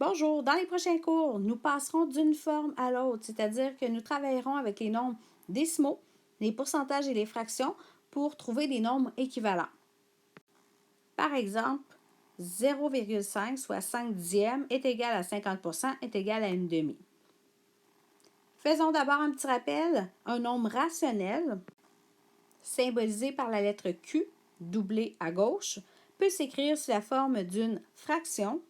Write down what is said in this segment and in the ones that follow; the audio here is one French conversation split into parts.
Bonjour, dans les prochains cours, nous passerons d'une forme à l'autre, c'est-à-dire que nous travaillerons avec les nombres décimaux, les pourcentages et les fractions pour trouver des nombres équivalents. Par exemple, 0,5, soit 5 dixièmes, est égal à 50%, est égal à une demi. Faisons d'abord un petit rappel. Un nombre rationnel, symbolisé par la lettre Q, doublée à gauche, peut s'écrire sous la forme d'une fraction,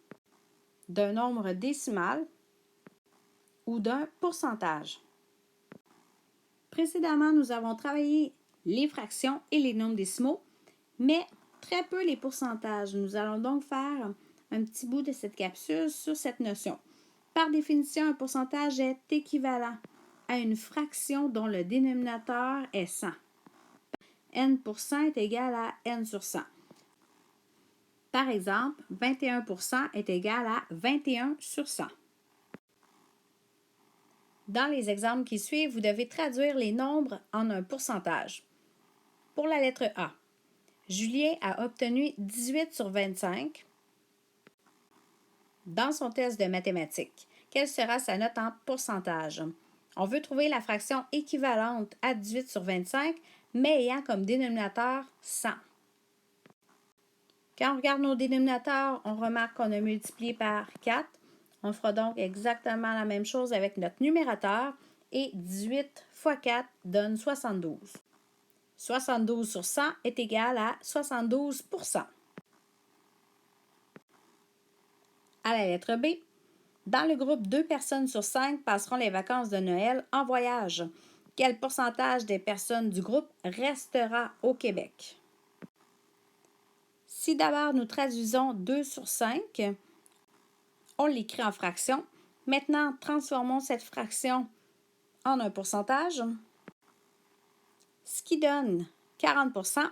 d'un nombre décimal ou d'un pourcentage. Précédemment, nous avons travaillé les fractions et les nombres décimaux, mais très peu les pourcentages. Nous allons donc faire un petit bout de cette capsule sur cette notion. Par définition, un pourcentage est équivalent à une fraction dont le dénominateur est 100. N% est égal à N sur 100. Par exemple, 21% est égal à 21 sur 100. Dans les exemples qui suivent, vous devez traduire les nombres en un pourcentage. Pour la lettre A, Julien a obtenu 18 sur 25 dans son test de mathématiques. Quelle sera sa note en pourcentage? On veut trouver la fraction équivalente à 18 sur 25, mais ayant comme dénominateur 100. Quand on regarde nos dénominateurs, on remarque qu'on a multiplié par 4. On fera donc exactement la même chose avec notre numérateur et 18 fois 4 donne 72. 72 sur 100 est égal à 72%. À la lettre B, dans le groupe 2 personnes sur 5 passeront les vacances de Noël en voyage. Quel pourcentage des personnes du groupe restera au Québec? Si d'abord nous traduisons 2 sur 5, on l'écrit en fraction. Maintenant, transformons cette fraction en un pourcentage, ce qui donne 40%.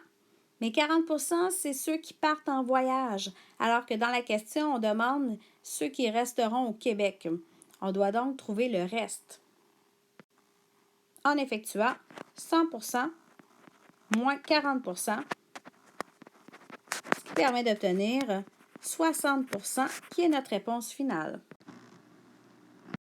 Mais 40%, c'est ceux qui partent en voyage, alors que dans la question, on demande ceux qui resteront au Québec. On doit donc trouver le reste. En effectuant 100% moins 40%, ce qui permet d'obtenir 60%, qui est notre réponse finale.